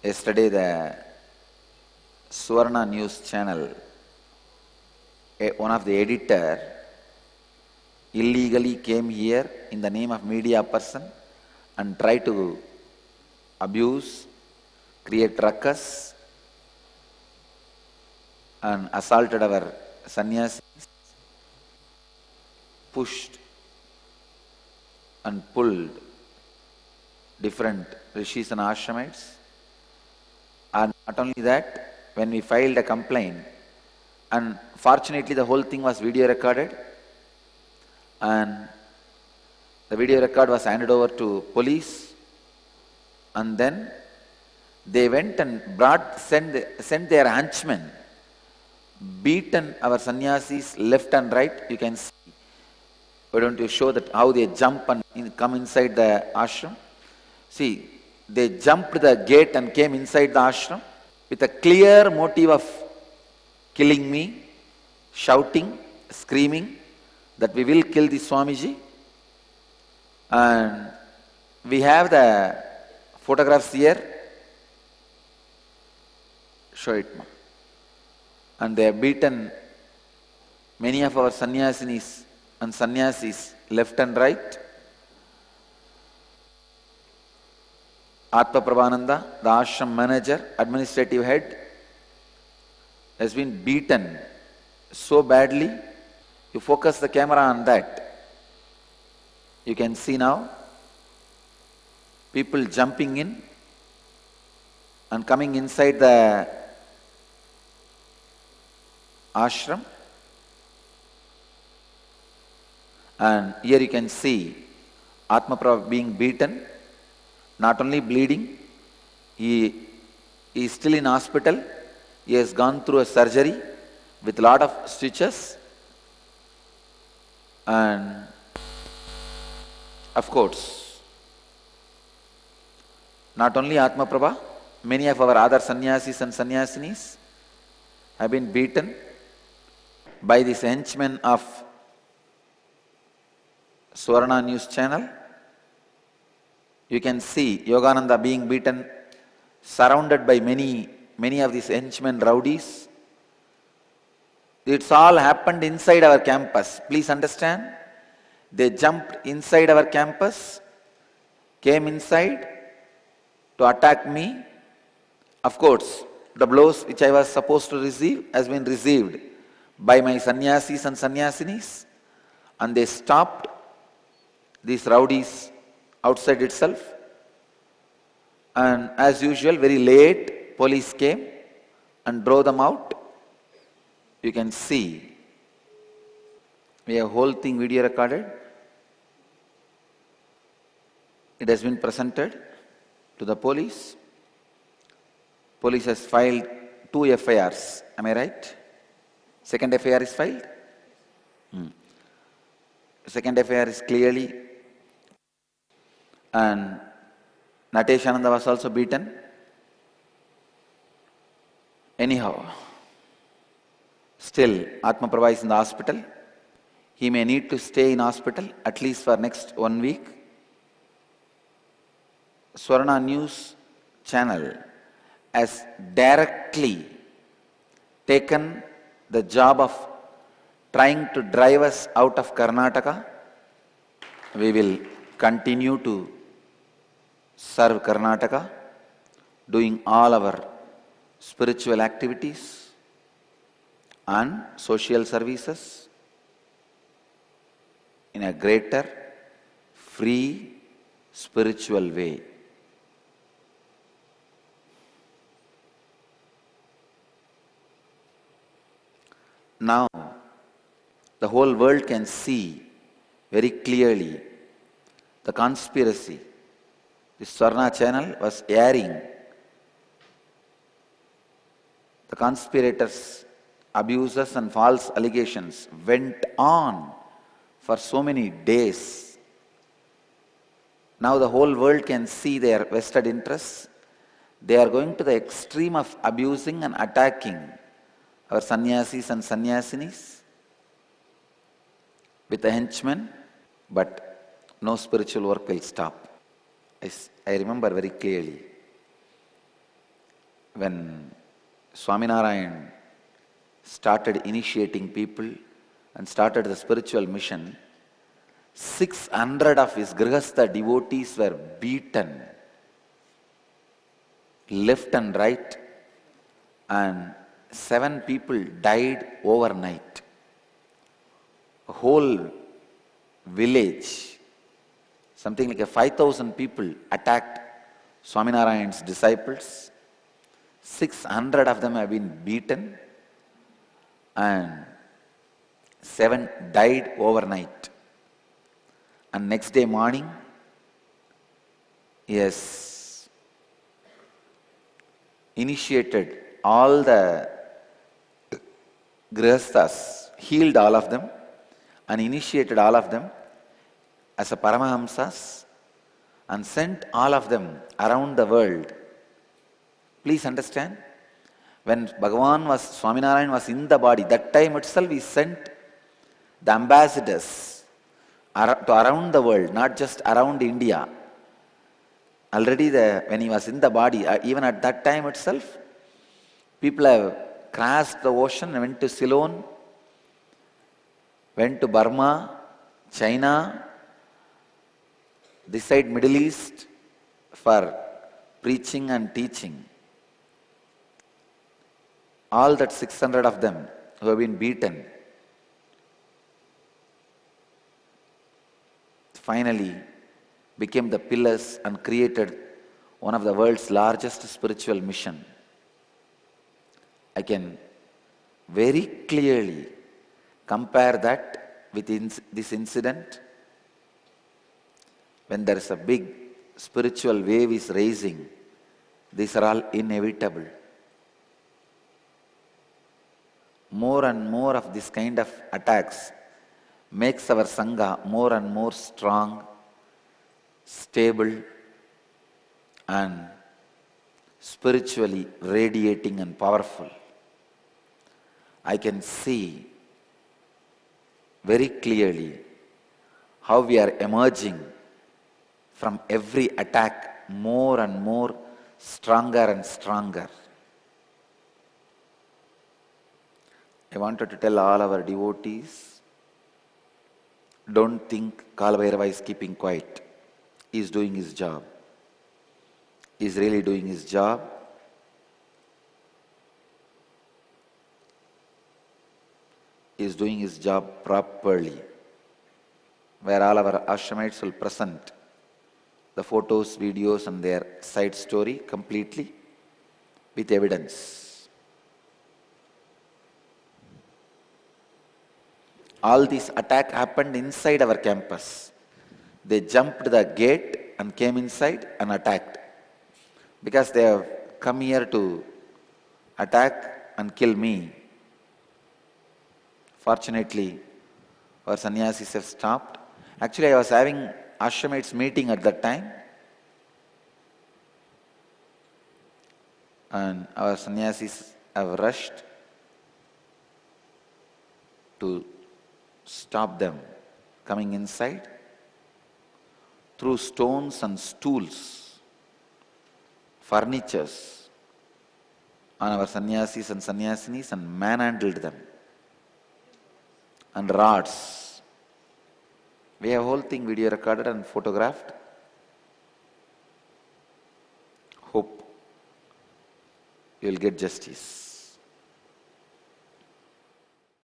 Yesterday, the Swarna News channel, one of the editor illegally came here in the name of media person and tried to abuse, create ruckus, and assaulted our sannyasis, pushed and pulled different rishis and ashramites. And not only that, when we filed a complaint, and fortunately the whole thing was video recorded, and the video record was handed over to police, and then they went and sent their henchmen, beaten our sannyasis left and right. You can see. Why don't you show that how they jump and come inside the ashram? See, they jumped the gate and came inside the ashram with a clear motive of killing me, shouting, screaming that we will kill the Swamiji. And we have the photographs here. Show it, ma. And they have beaten many of our sannyasinis and sannyasis left and right. Atma Prabhananda, the ashram manager, administrative head, has been beaten so badly. You focus the camera on that. You can see now people jumping in and coming inside the ashram. And here you can see Atma Prabhu being beaten, not only bleeding, he is still in hospital. He has gone through a surgery with a lot of stitches. And of course, not only Atma Prabha, many of our other sannyasis and sannyasinis have been beaten by these henchmen of Swarna News channel. You can see Yogananda being beaten, surrounded by many of these henchmen rowdies. It's all happened inside our campus. Please understand. They jumped inside our campus, came inside to attack me. Of course, the blows which I was supposed to receive has been received by my sannyasis and sannyasinis, and they stopped these rowdies outside itself. And as usual, very late, police came and drove them out. You can see we have whole thing video recorded. It has been presented to the police. Police has filed 2 FIRs. Am I right? Second FIR is filed? Second FIR is clearly. And Natesh Ananda was also beaten. Anyhow, still Atma Prabha is in the hospital. He may need to stay in hospital at least for next 1 week. Swarna News channel has directly taken the job of trying to drive us out of Karnataka. We will continue to serve Karnataka, doing all our spiritual activities and social services in a greater, free, spiritual way. Now, the whole world can see very clearly the conspiracy. The Swarna channel was airing the conspirators' abuses and false allegations went on for so many days. Now the whole world can see their vested interests. They are going to the extreme of abusing and attacking our sannyasis and sannyasinis with the henchmen, but no spiritual work will stop. I remember very clearly. when Swaminarayan started initiating people and started the spiritual mission, 600 of his Grihastha devotees were beaten left and right, and 7 people died overnight. A whole village, something like 5,000 people attacked Swaminarayan's disciples. 600 of them have been beaten and 7 died overnight. And next day morning, he has initiated all the Grihasthas, healed all of them and initiated all of them as a Paramahamsas and sent all of them around the world. Please understand, when Swaminarayan was in the body, that time itself he sent the ambassadors to around the world, not just around India. Already when he was in the body, even at that time itself, people have crossed the ocean and went to Ceylon, went to Burma, China, this side Middle East for preaching and teaching. All that 600 of them who have been beaten finally became the pillars and created one of the world's largest spiritual mission. I can very clearly compare that with this incident. When there is a big spiritual wave is rising, these are all inevitable. More and more of this kind of attacks makes our Sangha more and more strong, stable, and spiritually radiating and powerful. I can see very clearly how we are emerging from every attack more and more stronger and stronger. I wanted to tell all our devotees, don't think Kalabhairava is keeping quiet. He is doing his job. He is really doing his job. He is doing his job properly. Where all our ashramites will present the photos, videos and their side story completely with evidence. All this attack happened inside our campus. They jumped the gate and came inside and attacked. Because they have come here to attack and kill me. Fortunately, our sannyasis have stopped. Actually, I was having ashramites meeting at that time. And our sannyasis have rushed to stop them coming inside. Threw stones and stools, furnitures on our sannyasis and sannyasinis and manhandled them. And rods. We have whole thing video recorded and photographed. Hope you will get justice.